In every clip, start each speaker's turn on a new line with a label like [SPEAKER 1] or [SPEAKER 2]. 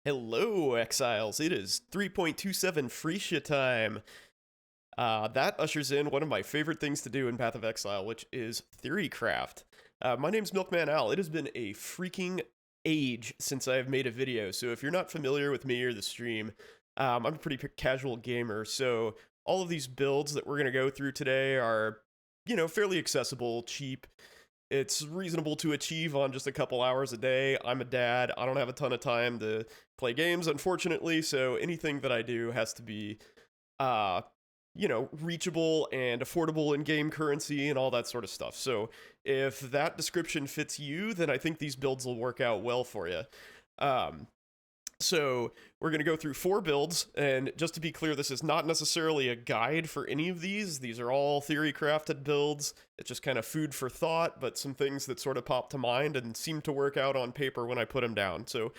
[SPEAKER 1] Hello, Exiles. It is 3.27 Phrecia time. That ushers in one of my favorite things to do in Path of Exile, which is Theorycraft. My name's Milkman Al. It has been a freaking age since I've made a video, so if you're not familiar with me or the stream, I'm a pretty casual gamer, so all of these builds that we're going to go through today are, fairly accessible, cheap. It's reasonable to achieve on just a couple hours a day. I'm a dad. I don't have a ton of time to play games, unfortunately, so anything that I do has to be, uh, reachable and affordable in game currency and all that sort of stuff. So if that description fits you, then I think these builds will work out well for you. So we're going to go through 4 builds, and just to be clear, this is not necessarily a guide for any of these. These are all theory-crafted builds. It's just kind of food for thought, but some things that sort of pop to mind and seem to work out on paper when I put them down. So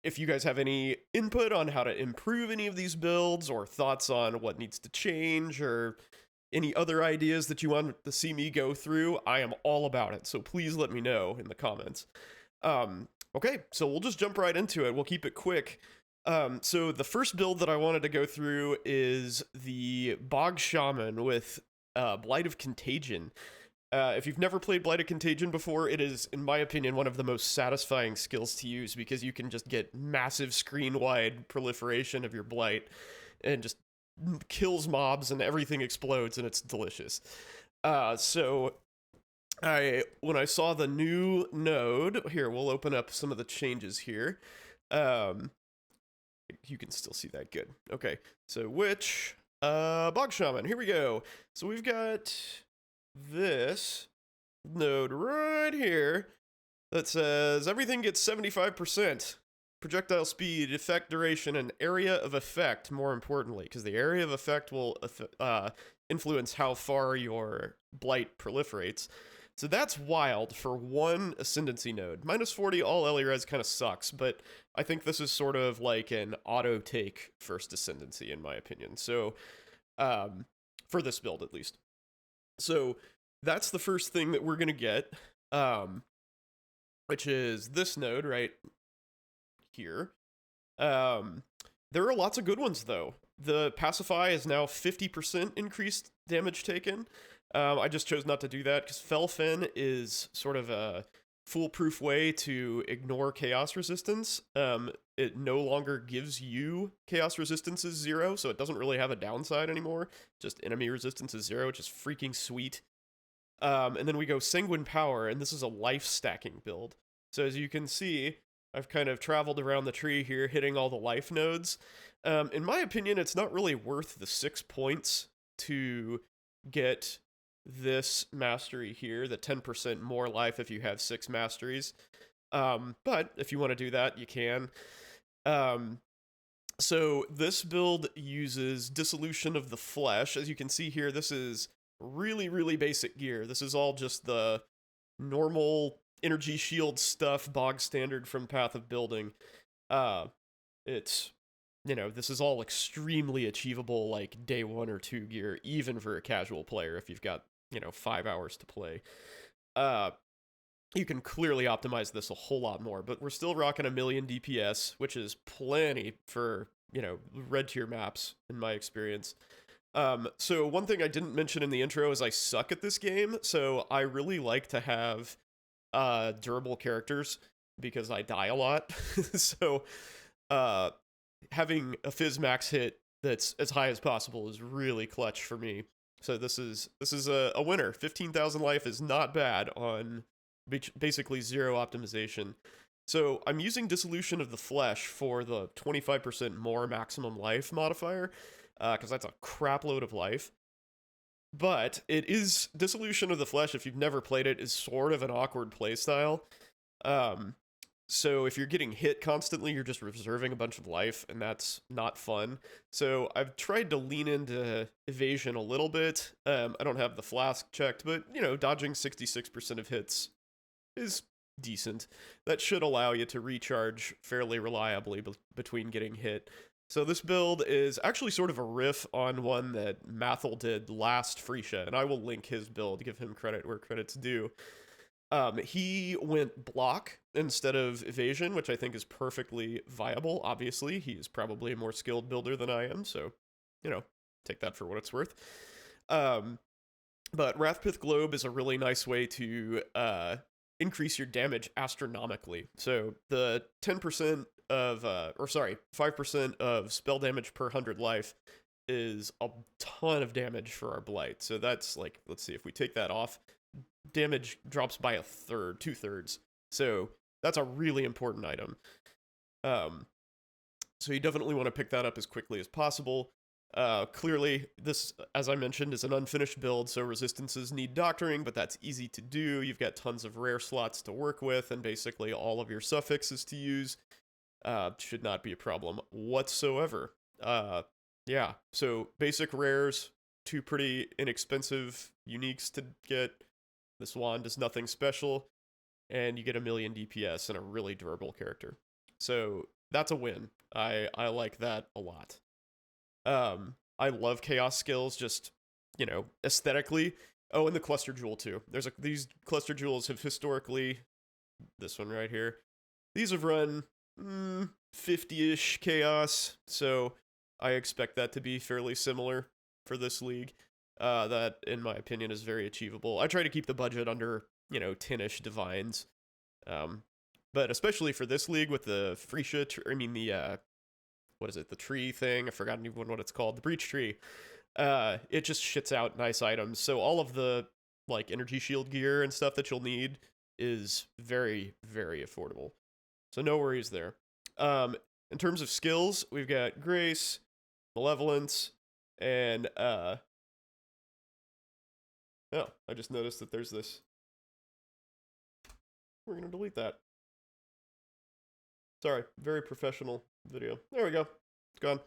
[SPEAKER 1] if you guys have any input on how to improve any of these builds, or thoughts on what needs to change, or any other ideas that you want to see me go through, I am all about it. So please let me know in the comments. Okay, so we'll just jump right into it. We'll keep it quick. So the first build that I wanted to go through is the Bog Shaman with Blight of Contagion. If you've never played Blight of Contagion before, it is, in my opinion, one of the most satisfying skills to use, because you can just get massive screen-wide proliferation of your Blight and just kills mobs and everything explodes, and it's delicious. When I saw the new node, here, we'll open up some of the changes here. You can still see that good. Okay, so Bog Shaman, here we go. So we've got this node right here that says everything gets 75%. Projectile speed, effect duration, and area of effect, more importantly, because the area of effect will influence how far your Blight proliferates. So that's wild for one ascendancy node. -40 all Elires kind of sucks, but I think this is sort of like an auto-take first ascendancy, in my opinion. So, for this build at least. So that's the first thing that we're going to get, which is this node right here. There are lots of good ones, though. The Pacify is now 50% increased damage taken. I just chose not to do that because Felfen is sort of a foolproof way to ignore chaos resistance. It no longer gives you chaos resistance is 0, so it doesn't really have a downside anymore. Just enemy resistance is 0, which is freaking sweet. And then we go Sanguine Power, and this is a life stacking build. So as you can see, I've kind of traveled around the tree here, hitting all the life nodes. In my opinion, it's not really worth the 6 points to get this mastery here, the 10% more life if you have 6 masteries. But if you want to do that, you can. So this build uses Dissolution of the Flesh. As you can see here, this is really, really basic gear. This is all just the normal energy shield stuff, bog standard from Path of Building. It's, this is all extremely achievable, like day 1 or 2 gear, even for a casual player if you've got 5 hours to play. You can clearly optimize this a whole lot more, but we're still rocking 1,000,000 DPS, which is plenty for, red tier maps, in my experience. So one thing I didn't mention in the intro is I suck at this game, so I really like to have durable characters, because I die a lot. So having a Fizz max hit that's as high as possible is really clutch for me. So this is a winner. 15,000 life is not bad on basically 0 optimization. So I'm using Dissolution of the Flesh for the 25% more maximum life modifier, because that's a crap load of life. But it is Dissolution of the Flesh, if you've never played it, is sort of an awkward playstyle. So if you're getting hit constantly, you're just reserving a bunch of life, and that's not fun. So I've tried to lean into evasion a little bit. I don't have the flask checked, but, dodging 66% of hits is decent. That should allow you to recharge fairly reliably between getting hit. So this build is actually sort of a riff on one that Mathel did last Phrecia, and I will link his build, give him credit where credit's due. He went block instead of evasion, which I think is perfectly viable. Obviously, he's probably a more skilled builder than I am, so, you know, take that for what it's worth. But Wrathpith Globe is a really nice way to increase your damage astronomically. So the 10% of, 5% of spell damage per 100 life is a ton of damage for our Blight. So that's like, let's see, if we take that off, damage drops by a third, 2/3. So that's a really important item. So you definitely want to pick that up as quickly as possible. Clearly, this, as I mentioned, is an unfinished build, so resistances need doctoring, but that's easy to do. You've got tons of rare slots to work with, and basically all of your suffixes to use. Should not be a problem whatsoever. Yeah, so basic rares, 2 pretty inexpensive uniques to get. This wand is nothing special, and you get 1,000,000 DPS and a really durable character. So that's a win. I like that a lot. I love chaos skills, just, you know, aesthetically. Oh, and the cluster jewel too. These cluster jewels have historically, this one right here, these have run 50-ish chaos, so I expect that to be fairly similar for this league. That, in my opinion, is very achievable. I try to keep the budget under, you know, 10-ish divines. But especially for this league with the Phrecia, what is it, the tree thing? I've forgotten even what it's called, the breach tree. It just shits out nice items. So all of the, like, energy shield gear and stuff that you'll need is very, very affordable. So no worries there. In terms of skills, we've got Grace, Malevolence, and, oh, I just noticed that there's this. We're going to delete that. Sorry, very professional video. There we go. It's gone.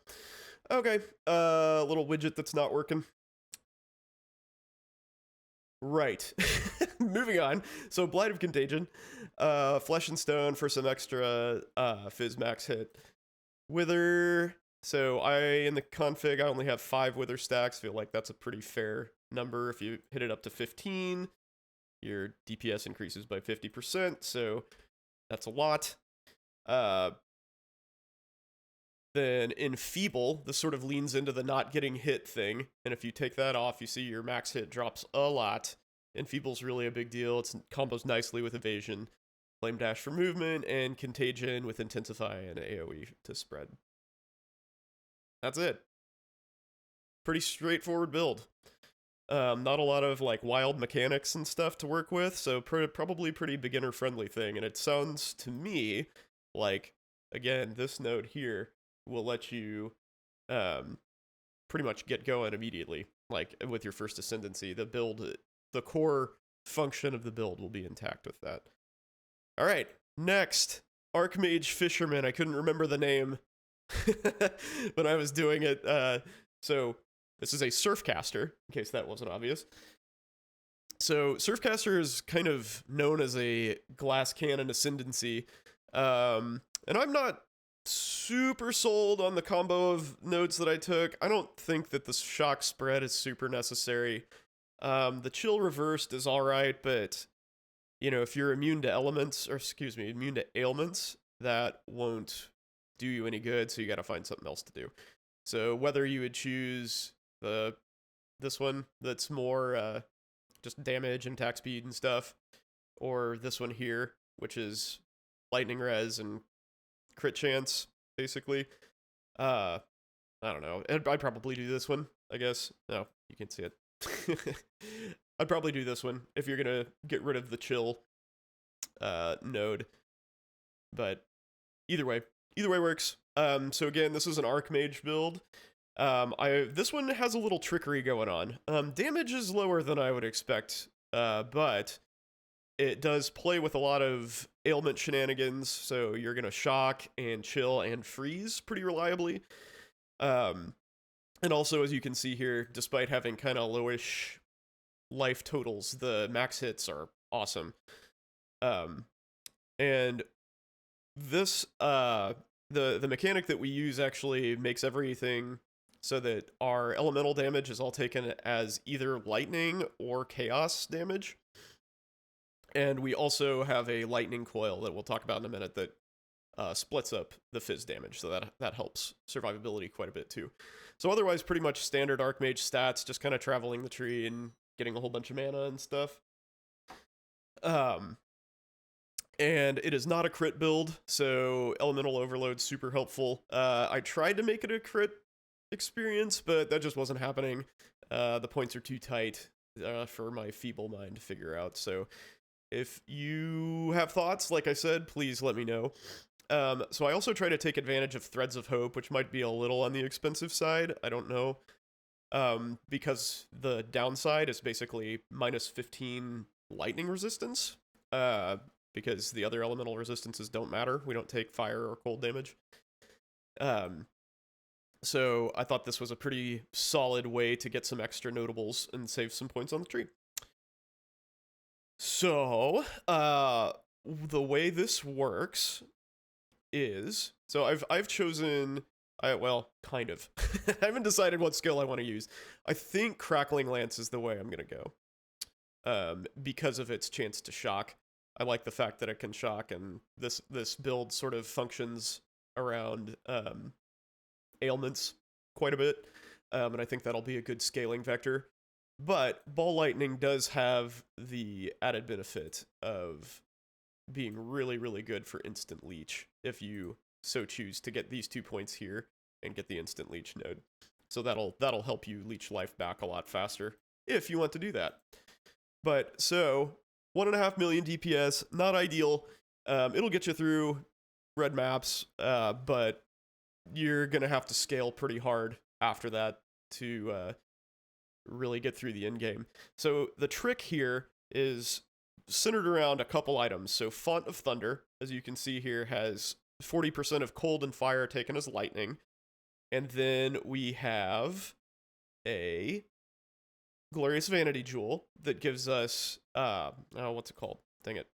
[SPEAKER 1] Okay, little widget that's not working. Right. Moving on. So, Blight of Contagion. Flesh and Stone for some extra Fizz max hit. Wither. So, in the config, I only have 5 Wither stacks. Feel like that's a pretty fair number. If you hit it up to 15, your DPS increases by 50%. So, that's a lot. Then Enfeeble, this sort of leans into the not getting hit thing, and if you take that off, you see your max hit drops a lot. Enfeeble's really a big deal. It combos nicely with Evasion, Flame Dash for movement, and Contagion with Intensify and AoE to spread. That's it. Pretty straightforward build. Not a lot of, like, wild mechanics and stuff to work with, so probably pretty beginner-friendly thing, and it sounds to me like, again, this node here will let you pretty much get going immediately, like, with your first ascendancy. The core function of the build will be intact with that. All right, next, Archmage Fisherman. I couldn't remember the name when I was doing it, so this is a Surfcaster, in case that wasn't obvious. So Surfcaster is kind of known as a glass cannon ascendancy, and I'm not super sold on the combo of nodes that I took. I don't think that the shock spread is super necessary. The chill reversed is alright, but, you know, if you're immune to immune to ailments, that won't do you any good, so you gotta find something else to do. So whether you would choose this one that's more just damage and attack speed and stuff, or this one here, which is lightning res and crit chance, basically. I don't know. I'd probably do this one, I guess. No, you can't see it. I'd probably do this one if you're gonna get rid of the chill node. But either way works. So again, this is an Archmage build. This one has a little trickery going on. Damage is lower than I would expect, but it does play with a lot of ailment shenanigans, so you're gonna shock and chill and freeze pretty reliably. And also, as you can see here, despite having kind of lowish life totals, the max hits are awesome. And this, the mechanic that we use actually makes everything so that our elemental damage is all taken as either lightning or chaos damage. And we also have a lightning coil that we'll talk about in a minute that splits up the fizz damage, so that helps survivability quite a bit too. So otherwise, pretty much standard Archmage stats, just kind of traveling the tree and getting a whole bunch of mana and stuff. And it is not a crit build, so Elemental Overload's super helpful. I tried to make it a crit experience, but that just wasn't happening. The points are too tight for my feeble mind to figure out, so if you have thoughts, like I said, please let me know. So I also try to take advantage of Threads of Hope, which might be a little on the expensive side. I don't know. Because the downside is basically minus 15 lightning resistance. Because the other elemental resistances don't matter. We don't take fire or cold damage. So I thought this was a pretty solid way to get some extra notables and save some points on the tree. So, the way this works is, so I've chosen, well, kind of. I haven't decided what skill I want to use. I think Crackling Lance is the way I'm going to go. Because of its chance to shock. I like the fact that it can shock, and this build sort of functions around ailments quite a bit. And I think that'll be a good scaling vector. But Ball Lightning does have the added benefit of being really, really good for instant leech if you so choose to get these 2 points here and get the instant leech node. So that'll help you leech life back a lot faster if you want to do that. But so 1.5 million DPS, not ideal. It'll get you through red maps, but you're gonna have to scale pretty hard after that to really get through the end game. So the trick here is centered around a couple items. So Font of Thunder, as you can see here, has 40% of cold and fire taken as lightning. And then we have a Glorious Vanity Jewel that gives us, what's it called? Dang it.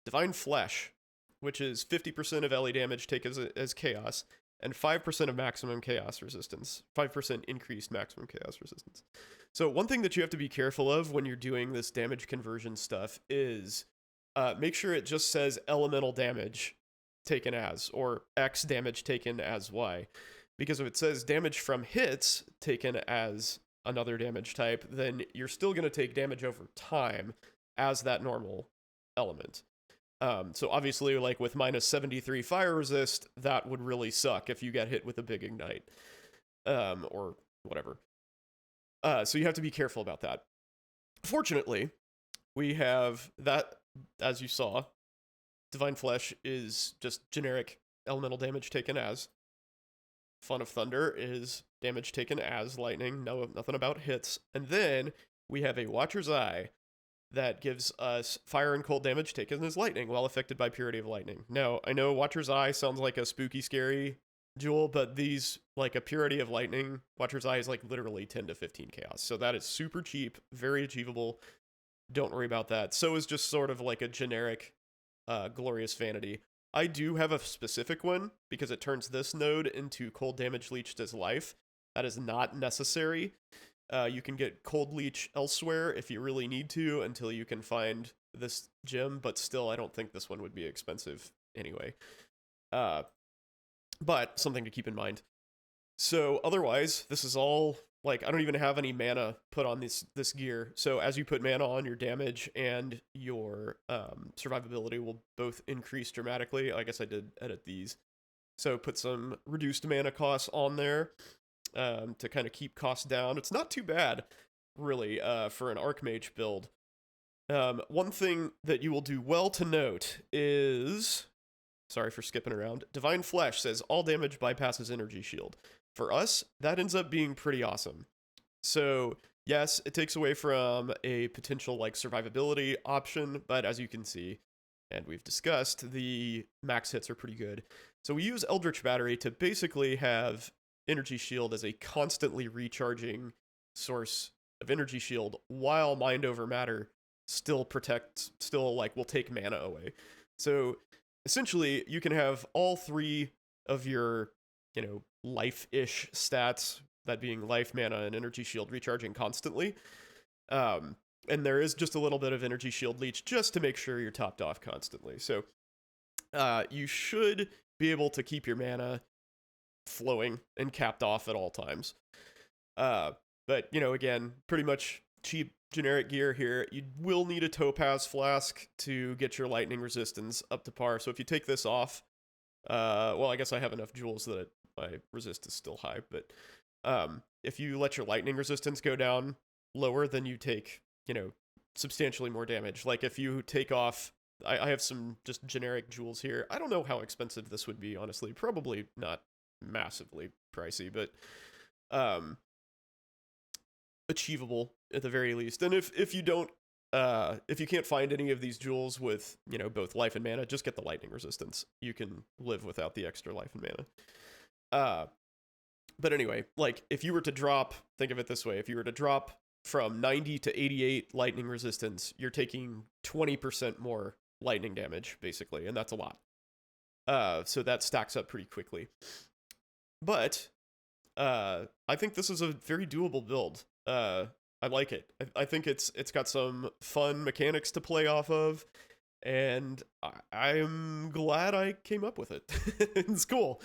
[SPEAKER 1] Divine Flesh, which is 50% of LE damage taken as chaos, and 5% of maximum chaos resistance. 5% increased maximum chaos resistance. So one thing that you have to be careful of when you're doing this damage conversion stuff is make sure it just says elemental damage taken as, or X damage taken as Y. Because if it says damage from hits taken as another damage type, then you're still going to take damage over time as that normal element. So obviously, like with minus 73 fire resist, that would really suck if you get hit with a big ignite, or whatever. So you have to be careful about that. Fortunately, we have that, as you saw, Divine Flesh is just generic elemental damage taken as. Font of Thunder is damage taken as lightning, nothing about hits. And then we have a Watcher's Eye that gives us fire and cold damage taken as lightning while affected by Purity of Lightning. Now, I know Watcher's Eye sounds like a spooky, scary jewel, but these, like a Purity of Lightning, Watcher's Eye is like literally 10 to 15 chaos. So that is super cheap, very achievable. Don't worry about that. So is just sort of like a generic Glorious Vanity. I do have a specific one because it turns this node into cold damage leeched as life. That is not necessary. You can get cold leech elsewhere if you really need to until you can find this gem, but still I don't think this one would be expensive anyway. But something to keep in mind. So otherwise, this is all, like, I don't even have any mana put on this gear. So as you put mana on, your damage and your survivability will both increase dramatically. I guess I did edit these. So put some reduced mana costs on there to kind of keep costs down. It's not too bad, really, for an Archmage build. One thing that you will do well to note is, sorry for skipping around, Divine Flesh says all damage bypasses energy shield. For us, that ends up being pretty awesome. So yes, it takes away from a potential like survivability option, but as you can see, and we've discussed, the max hits are pretty good. So we use Eldritch Battery to basically have energy shield as a constantly recharging source of energy shield, while Mind Over Matter still will take mana away. So essentially, you can have all three of your, life-ish stats, that being life, mana, and energy shield, recharging constantly. And there is just a little bit of energy shield leech just to make sure you're topped off constantly. So you should be able to keep your mana flowing and capped off at all times. But, you know, again, pretty much cheap generic gear here. You will need a topaz flask to get your lightning resistance up to par. So if you take this off, well, I guess I have enough jewels that my resist is still high, but if you let your lightning resistance go down lower, then you take, you know, substantially more damage. Like if you take off, I have some just generic jewels here. I don't know how expensive this would be, honestly. Probably not massively pricey, but achievable at the very least. And if you don't, if you can't find any of these jewels with, you know, both life and mana, just get the lightning resistance. You can live without the extra life and mana. But anyway, like if you were to drop, think of it this way: if you were to drop from 90 to 88 lightning resistance, you're taking 20% more lightning damage, basically, and that's a lot. So that stacks up pretty quickly. But I think this is a very doable build. I like it. I think it's got some fun mechanics to play off of, and I'm glad I came up with it. It's cool.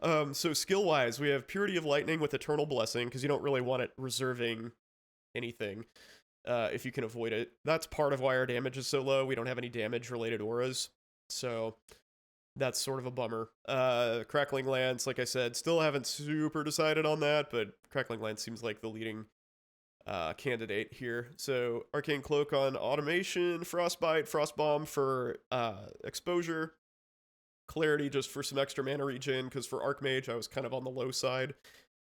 [SPEAKER 1] So skill-wise, we have Purity of Lightning with Eternal Blessing, because you don't really want it reserving anything if you can avoid it. That's part of why our damage is so low. We don't have any damage-related auras, so that's sort of a bummer. Crackling Lance, like I said, still haven't super decided on that, but Crackling Lance seems like the leading candidate here. So Arcane Cloak on automation, Frostbite, Frostbomb for exposure, Clarity just for some extra mana regen, because for Archmage I was kind of on the low side.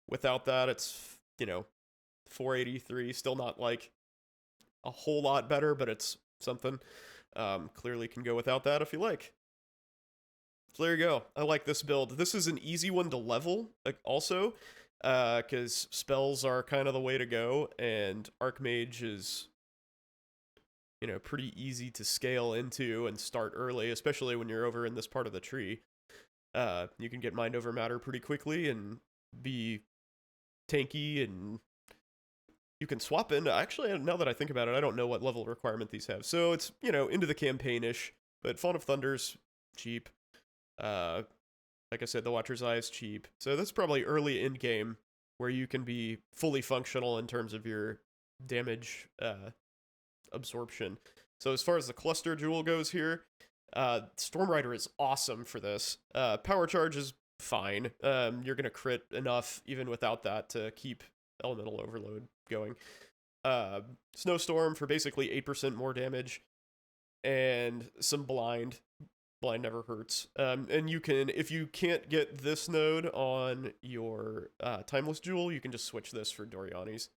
[SPEAKER 1] Without that, it's, you know, 483, still not like a whole lot better, but it's something. Clearly can go without that if you like. So there you go. I like this build. This is an easy one to level also, because spells are kind of the way to go, and Archmage is, you know, pretty easy to scale into and start early, especially when you're over in this part of the tree. You can get Mind Over Matter pretty quickly and be tanky, and you can swap in. Actually, now that I think about it, I don't know what level requirement these have. So it's, you know, into the campaign-ish, but Font of Thunder's cheap. Like I said, the Watcher's Eye is cheap. So that's probably early in-game where you can be fully functional in terms of your damage absorption. So as far as the cluster jewel goes here, Storm Rider is awesome for this. Power Charge is fine. You're going to crit enough even without that to keep Elemental Overload going. Snowstorm for basically 8% more damage, and some Blind. Blind never hurts. And you can, if you can't get this node on your Timeless Jewel, you can just switch this for Doriani's.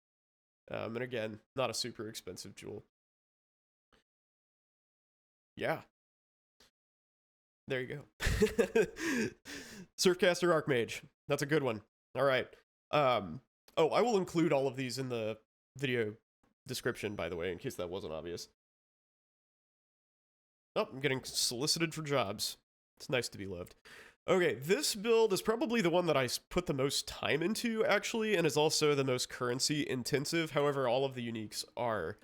[SPEAKER 1] And again, not a super expensive jewel. Yeah. There you go. Surfcaster Archmage. That's a good one. All right. Oh, I will include all of these in the video description, by the way, in case that wasn't obvious. Oh, I'm getting solicited for jobs. It's nice to be loved. Okay, this build is probably the one that I put the most time into, actually, and is also the most currency intensive. However, all of the uniques are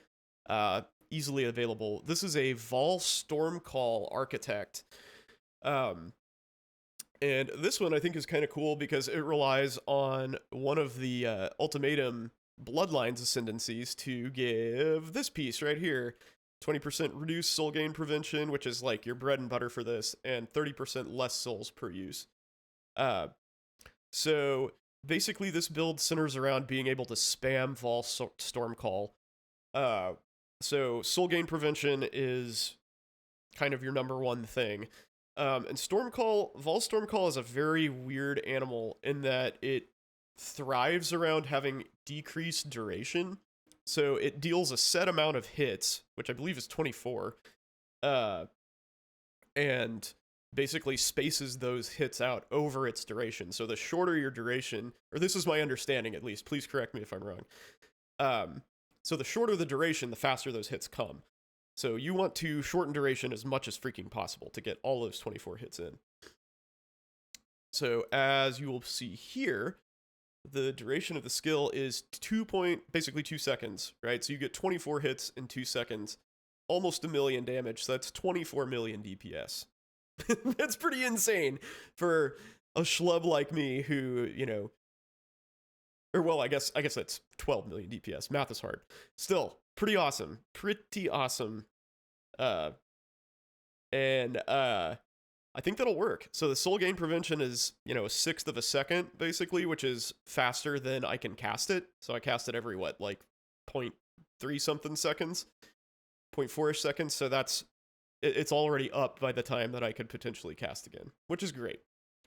[SPEAKER 1] easily available. This is a Vaal Storm Call Architect. And this one I think is kind of cool because it relies on one of the Ultimatum Bloodlines ascendancies to give this piece right here. 20% reduced soul gain prevention, which is like your bread and butter for this, and 30% less souls per use. So basically this build centers around being able to spam Vaal Storm Call. So soul gain prevention is kind of your number one thing. And Vaal Storm Call is a very weird animal in that it thrives around having decreased duration. So it deals a set amount of hits, which I believe is 24, and basically spaces those hits out over its duration. So the shorter your duration, or this is my understanding at least, please correct me if I'm wrong. So the shorter the duration, the faster those hits come. So you want to shorten duration as much as freaking possible to get all those 24 hits in. So as you will see here, the duration of the skill is basically 2 seconds, right? So you get 24 hits in 2 seconds, almost a million damage. So that's 24 million DPS. That's pretty insane for a schlub like me who, you know, or well, I guess that's 12 million DPS. Math is hard. Still, pretty awesome. Pretty awesome. And I think that'll work. So the soul gain prevention is, you know, a sixth of a second, basically, which is faster than I can cast it. So I cast it every, what, like 0.3 something seconds? 0.4-ish seconds. So it's already up by the time that I could potentially cast again, which is great.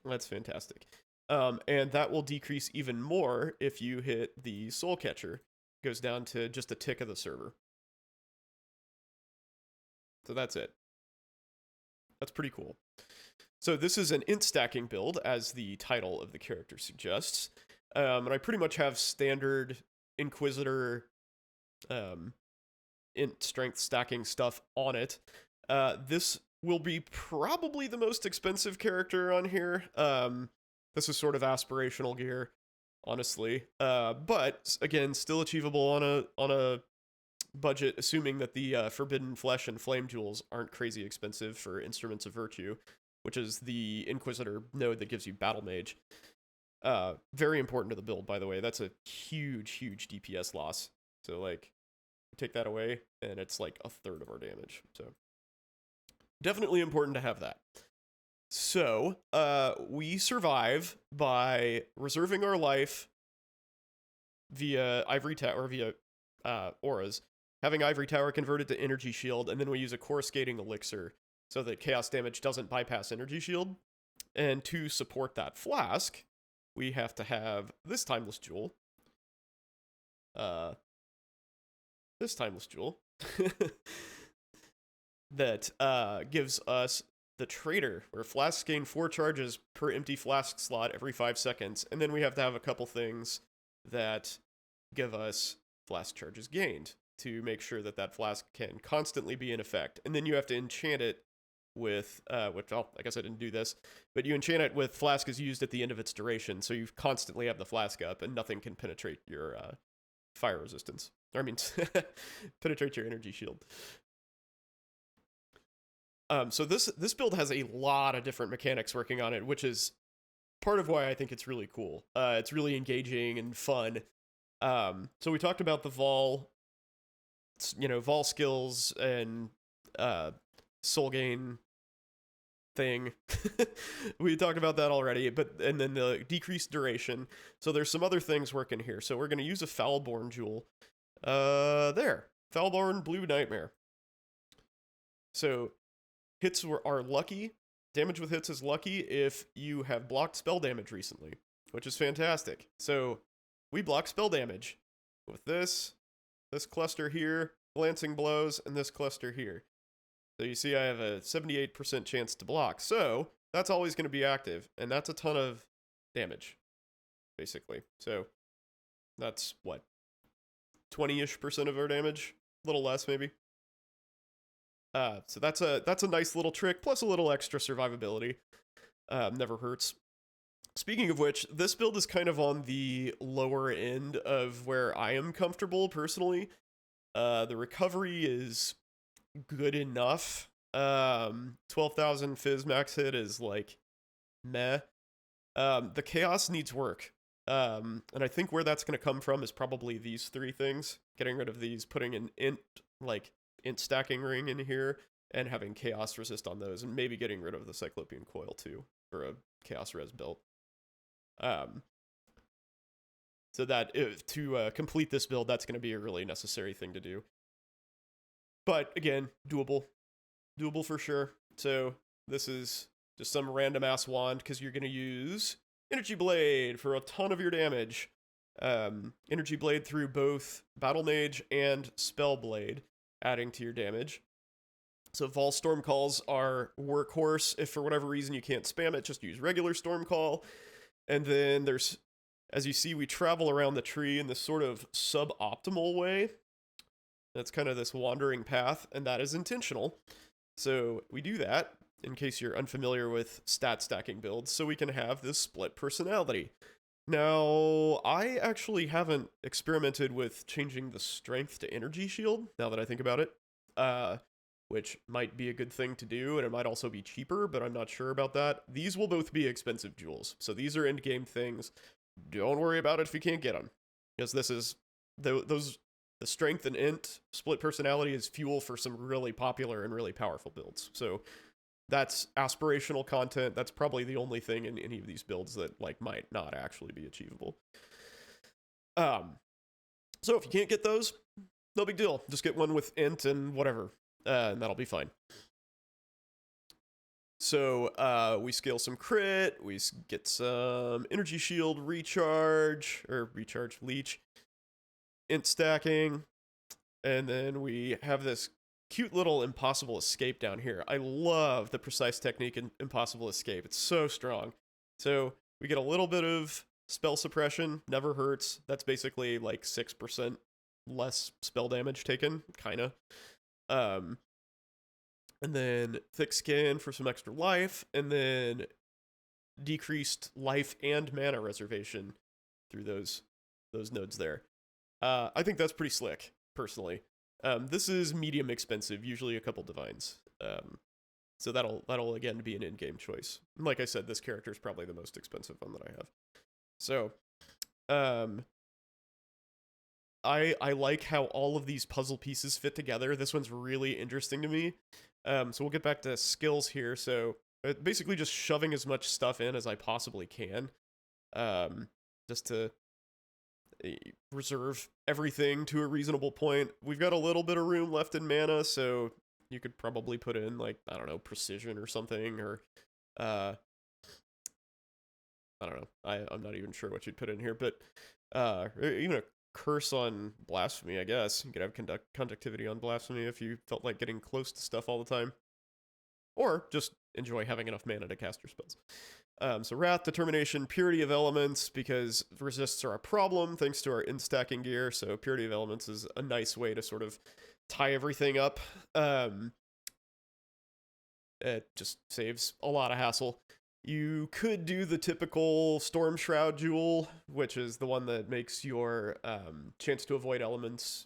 [SPEAKER 1] That's fantastic. And that will decrease even more if you hit the soul catcher. It goes down to just a tick of the server. So that's it. That's pretty cool. So this is an int stacking build, as the title of the character suggests. And I pretty much have standard Inquisitor int strength stacking stuff on it. This will be probably the most expensive character on here. This is sort of aspirational gear, honestly. But again, still achievable on a budget, assuming that the Forbidden Flesh and Flame Jewels aren't crazy expensive for Instruments of Virtue, which is the Inquisitor node that gives you Battle Mage. Very important to the build, by the way. That's a huge, huge DPS loss. So, like, take that away, and it's like a third of our damage. So, definitely important to have that. So, we survive by reserving our life via Ivory Tower, or via auras, having Ivory Tower converted to Energy Shield, and then we use a Coruscating Elixir so that chaos damage doesn't bypass Energy Shield. And to support that flask, we have to have this Timeless Jewel. This Timeless Jewel that gives us the Traitor, where flasks gain 4 charges per empty flask slot every 5 seconds. And then we have to have a couple things that give us flask charges gained to make sure that that flask can constantly be in effect. And then you have to enchant it with, which, well, I guess I didn't do this, but you enchant it with flask is used at the end of its duration, so you constantly have the flask up and nothing can penetrate your fire resistance. Or I mean, penetrate your energy shield. So this build has a lot of different mechanics working on it, which is part of why I think it's really cool. It's really engaging and fun. So we talked about the Vaal, Vaal skills and soul gain thing. We talked about that already, and then the decreased duration. So there's some other things working here. So we're going to use a Foulborn Jewel. There. Foulborn Blue Nightmare. So hits are lucky. Damage with hits is lucky if you have blocked spell damage recently, which is fantastic. So we block spell damage with this cluster here, Glancing Blows, and this cluster here. So you see I have a 78% chance to block. So that's always going to be active, and that's a ton of damage, basically. So that's, what, 20-ish% of our damage? A little less, maybe. So that's a nice little trick, plus a little extra survivability. Never hurts. Speaking of which, this build is kind of on the lower end of where I am comfortable, personally. The recovery is good enough. 12,000 Fizz max hit is, like, meh. The chaos needs work. And I think where that's going to come from is probably these 3 things. Getting rid of these, putting an int stacking ring in here, and having chaos resist on those, and maybe getting rid of the Cyclopean Coil too, for a chaos res build. So that to complete this build, that's going to be a really necessary thing to do. But again, doable for sure. So this is just some random ass wand, because you're going to use Energy Blade for a ton of your damage. Energy Blade through both Battle Mage and Spell Blade, adding to your damage. So Vaal Storm Calls are workhorse. If for whatever reason you can't spam it, just use regular Storm Call. And then there's, as you see, we travel around the tree in this sort of suboptimal way. That's kind of this wandering path, and that is intentional. So we do that, in case you're unfamiliar with stat stacking builds, so we can have this split personality. Now, I actually haven't experimented with changing the strength to energy shield, now that I think about it, which might be a good thing to do, and it might also be cheaper, but I'm not sure about that. These will both be expensive jewels, so these are end-game things. Don't worry about it if you can't get them, because this is, the strength and int split personality is fuel for some really popular and really powerful builds, so that's aspirational content. That's probably the only thing in any of these builds that like might not actually be achievable. So if you can't get those, no big deal. Just get one with int and whatever, and that'll be fine. So we scale some crit, we get some energy shield recharge, or recharge leech, int stacking, and then we have this cute little impossible escape down here. I love the precise technique in impossible escape. It's so strong. So we get a little bit of spell suppression, never hurts. That's basically like 6% less spell damage taken, kinda. And then thick skin for some extra life, and then decreased life and mana reservation through those nodes there. I think that's pretty slick, personally. This is medium expensive, usually a couple divines. So that'll again be an in-game choice. Like I said, this character is probably the most expensive one that I have. So, I like how all of these puzzle pieces fit together. This one's really interesting to me. So we'll get back to skills here. So basically just shoving as much stuff in as I possibly can, just to reserve everything to a reasonable point. We've got a little bit of room left in mana, so you could probably put in, like, I don't know, precision or something, or I don't know. I'm not even sure what you'd put in here, but even a curse on blasphemy, I guess. You could have conductivity on blasphemy if you felt like getting close to stuff all the time, or just enjoy having enough mana to cast your spells. So Wrath, Determination, Purity of Elements, because resists are a problem thanks to our in-stacking gear, so Purity of Elements is a nice way to sort of tie everything up. It just saves a lot of hassle. You could do the typical Storm Shroud jewel, which is the one that makes your chance to avoid elemental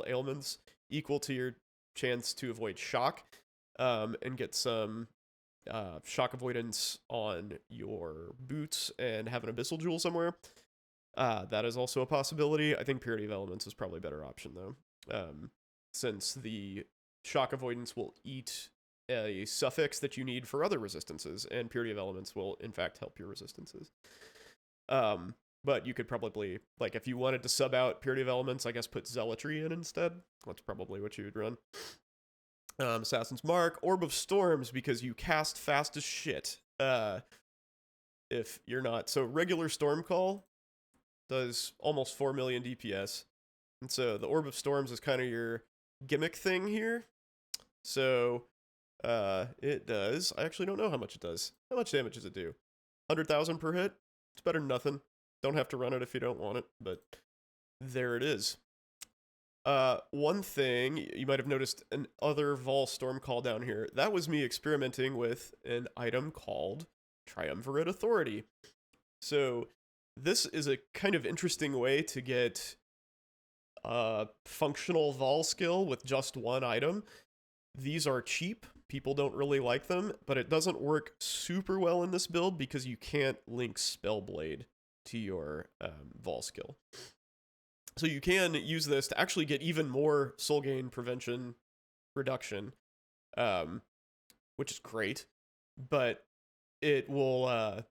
[SPEAKER 1] ailments, equal to your chance to avoid shock, and get some shock avoidance on your boots and have an abyssal jewel somewhere. That is also a possibility. I think Purity of Elements is probably a better option, though, since the shock avoidance will eat a suffix that you need for other resistances, and Purity of Elements will, in fact, help your resistances. But you could probably, like, if you wanted to sub out Purity of Elements, I guess put Zealotry in instead. That's probably what you would run. Assassin's Mark, Orb of Storms, because you cast fast as shit. If you're not. So regular Storm Call does almost 4 million DPS. And so the Orb of Storms is kind of your gimmick thing here. So it does. I actually don't know how much it does. How much damage does it do? 100,000 per hit? It's better than nothing. Don't have to run it if you don't want it, but there it is. One thing, you might have noticed an other Vaal Storm Call down here. That was me experimenting with an item called Triumvirate Authority. So this is a kind of interesting way to get a functional Vaal skill with just one item. These are cheap. People don't really like them, but it doesn't work super well in this build because you can't link Spellblade to your Vaal skill. So you can use this to actually get even more soul gain prevention reduction, which is great, but it will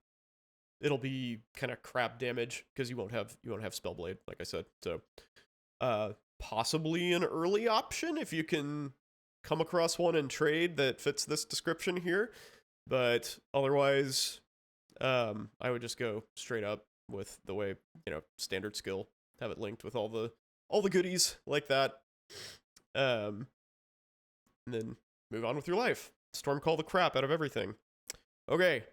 [SPEAKER 1] it'll be kind of crap damage because you won't have Spellblade, like I said. So possibly an early option if you can come across one in trade that fits this description here, but otherwise I would just go straight up with the way, standard skill. Have it linked with all the goodies like that, and then move on with your life. Storm Call the crap out of everything. Okay,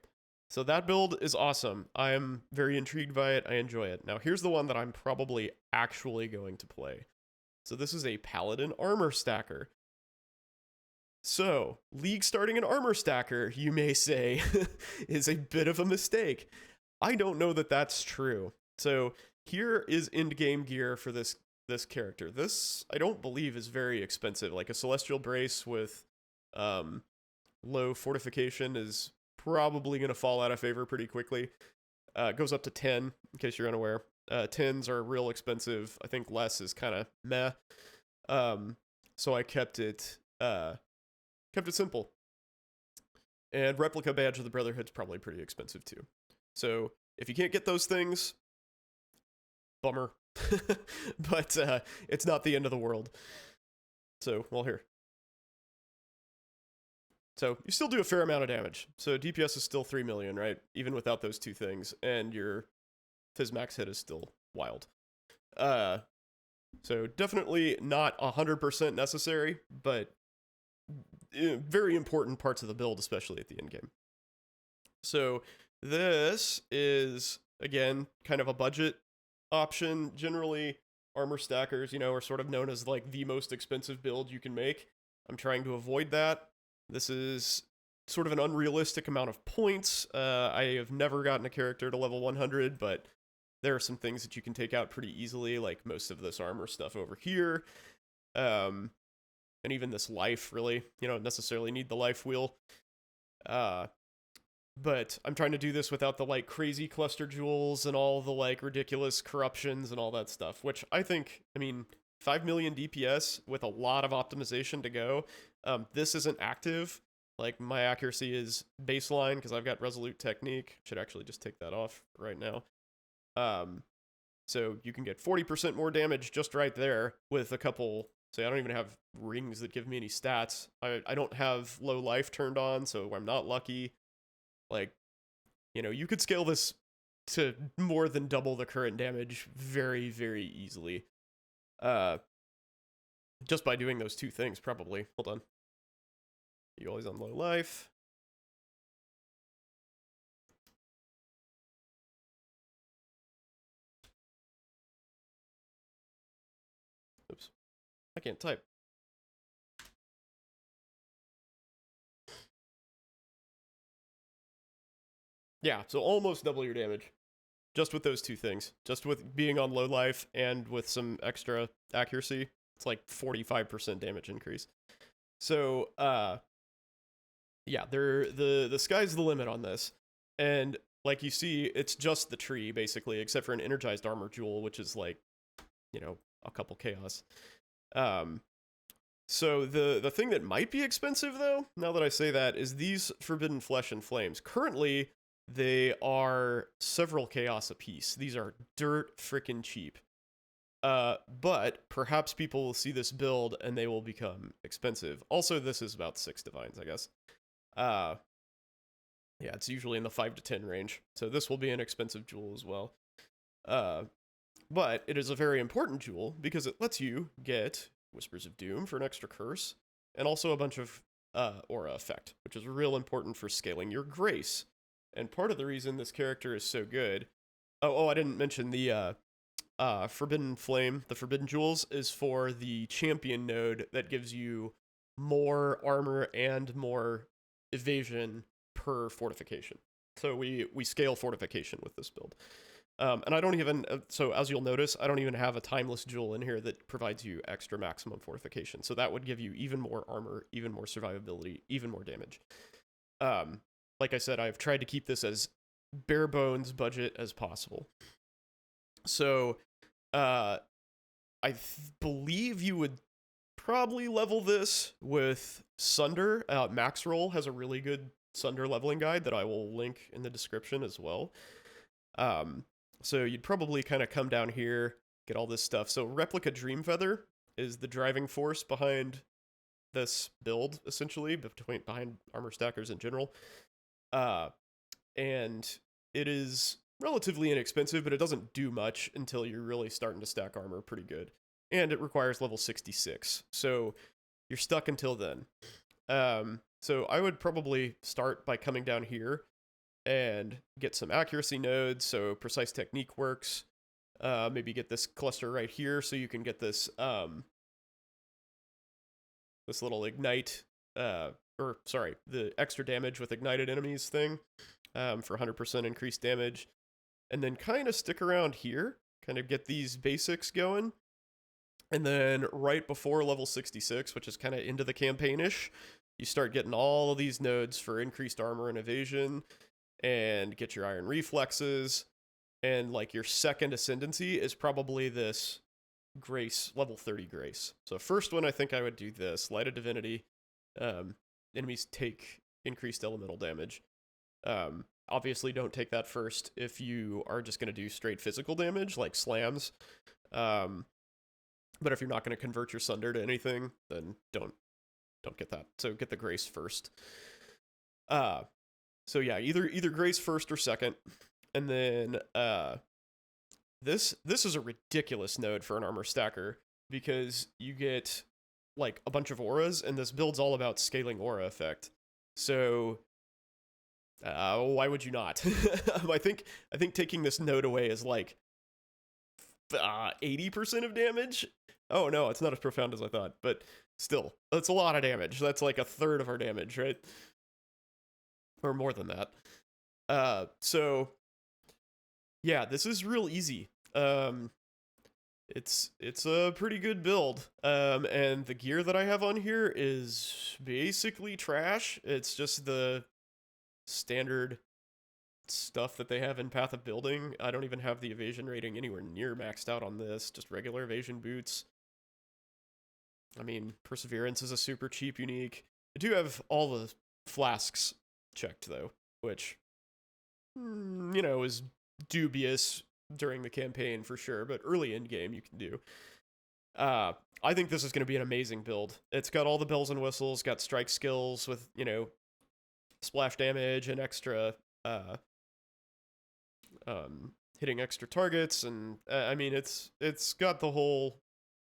[SPEAKER 1] so that build is awesome. I am very intrigued by it. I enjoy it. Now here's the one that I'm probably actually going to play. So this is a Paladin armor stacker. So League starting an armor stacker, you may say, is a bit of a mistake. I don't know that that's true. So here is end game gear for this character. This I don't believe is very expensive. Like a celestial brace with low fortification is probably going to fall out of favor pretty quickly. It goes up to 10 in case you're unaware. 10s are real expensive. I think less is kind of meh. So I kept it simple. And replica badge of the Brotherhood's probably pretty expensive too. So if you can't get those things, bummer. But it's not the end of the world. So, well, here. So you still do a fair amount of damage. So DPS is still 3 million, right? Even without those two things. And your Phys max hit is still wild. So definitely not 100% necessary, but very important parts of the build, especially at the end game. So this is, again, kind of a budget option. Generally, armor stackers, are sort of known as like the most expensive build you can make. I'm trying to avoid that. This is sort of an unrealistic amount of points. I have never gotten a character to level 100, but there are some things that you can take out pretty easily, like most of this armor stuff over here. And even this life, really. You don't necessarily need the life wheel. But I'm trying to do this without the, like, crazy cluster jewels and all the, like, ridiculous corruptions and all that stuff, which I think, 5 million DPS with a lot of optimization to go. This isn't active. Like, my accuracy is baseline because I've got Resolute Technique. Should actually just take that off right now. So you can get 40% more damage just right there with a couple. So I don't even have rings that give me any stats. I don't have low life turned on, so I'm not lucky. Like, you could scale this to more than double the current damage very, very easily. Just by doing those two things, probably. Hold on. You always on low life. Oops. I can't type. Yeah, so almost double your damage. Just with those two things. Just with being on low life and with some extra accuracy. It's like 45% damage increase. So, yeah, the sky's the limit on this. And like you see, it's just the tree, basically, except for an energized armor jewel, which is like, a couple chaos. So the thing that might be expensive, though, now that I say that, is these Forbidden Flesh and Flames. Currently, they are several chaos apiece. These are dirt frickin' cheap. But perhaps people will see this build and they will become expensive. Also, this is about 6 divines, I guess. Yeah, it's usually in the 5 to 10 range. So this will be an expensive jewel as well. But it is a very important jewel because it lets you get Whispers of Doom for an extra curse, and also a bunch of aura effect, which is real important for scaling your grace. And part of the reason this character is so good... Oh, I didn't mention the Forbidden Flame, the Forbidden Jewels, is for the champion node that gives you more armor and more evasion per fortification. So we scale fortification with this build. And I don't even, so as you'll notice, I don't even have a timeless jewel in here that provides you extra maximum fortification. So that would give you even more armor, even more survivability, even more damage. Like I said, I've tried to keep this as bare bones budget as possible. So, I believe you would probably level this with Sunder. Max Roll has a really good Sunder leveling guide that I will link in the description as well. So you'd probably kind of come down here, get all this stuff. So Replica Dreamfeather is the driving force behind this build, essentially, behind armor stackers in general. And it is relatively inexpensive, but it doesn't do much until you're really starting to stack armor pretty good. And it requires level 66, so you're stuck until then. So I would probably start by coming down here and get some accuracy nodes, so precise technique works. Maybe get this cluster right here, so you can get this this little ignite, the extra damage with ignited enemies thing, for 100% increased damage. and then kind of stick around here, kind of get these basics going. And then right before level 66, which is kind of into the campaign-ish, you start getting all of these nodes for increased armor and evasion, and get your iron reflexes, and like your second ascendancy is probably this grace, level 30 grace. So first one, I think I would do this, Light of Divinity. Enemies take increased elemental damage. Obviously don't take that first if you are just going to do straight physical damage, like slams. But if you're not going to convert your Sunder to anything, then don't get that. So get the Grace first. So yeah, either Grace first or second. And then this is a ridiculous node for an armor stacker, because you get like a bunch of auras, and this build's all about scaling aura effect. So why would you not? I think taking this node away is like 80% of damage. Oh no, it's not as profound as I thought, but still, that's a lot of damage. That's like a third of our damage, right? Or more than that. So yeah, this is real easy. It's a pretty good build. And the gear that I have on here is basically trash. It's just the standard stuff that they have in Path of Building. I don't even have the evasion rating anywhere near maxed out on this. Just regular evasion boots. I mean, Perseverance is a super cheap unique. I do have all the flasks checked, though, which, you know, is dubious during the campaign for sure, but early in game you can do. I think this is going to be an amazing build. It's got all the bells and whistles, got strike skills with, you know, splash damage and extra hitting extra targets, and I mean, it's got the whole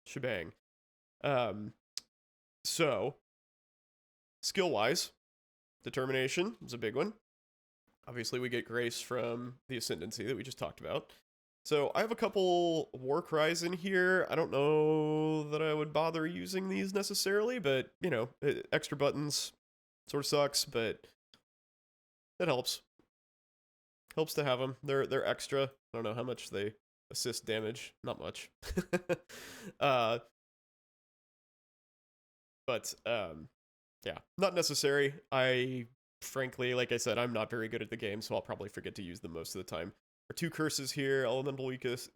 [SPEAKER 1] shebang. So skill wise, determination is a big one. Obviously we get grace from the ascendancy that we just talked about. So I have a couple war cries in here. I don't know that I would bother using these necessarily, but you know, extra buttons sort of sucks, but it helps. Helps to have them. They're extra. I don't know how much they assist damage. Not much. But yeah, not necessary. I frankly, like I said, I'm not very good at the game, so I'll probably forget to use them most of the time. There are 2 curses here: elemental weakness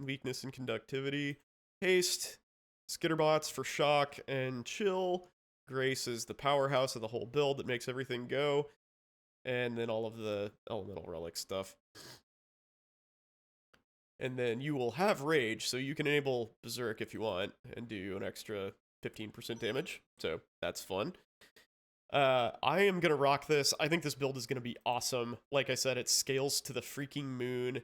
[SPEAKER 1] and conductivity. Haste, skitterbots for shock and chill. Grace is the powerhouse of the whole build that makes everything go. And then all of the elemental relic stuff. And then you will have rage, so you can enable Berserk if you want and do an extra 15% damage. So that's fun. I am going to rock this. I think this build is going to be awesome. Like I said, it scales to the freaking moon.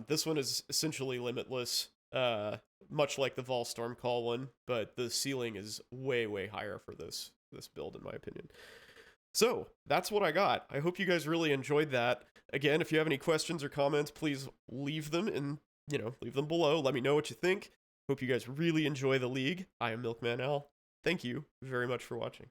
[SPEAKER 1] This one is essentially limitless, much like the Vaal Storm Call one, but the ceiling is way, way higher for this build, in my opinion. So that's what I got. I hope you guys really enjoyed that. Again, if you have any questions or comments, please leave them leave them below. Let me know what you think. Hope you guys really enjoy the league. I am Milkman Al. Thank you very much for watching.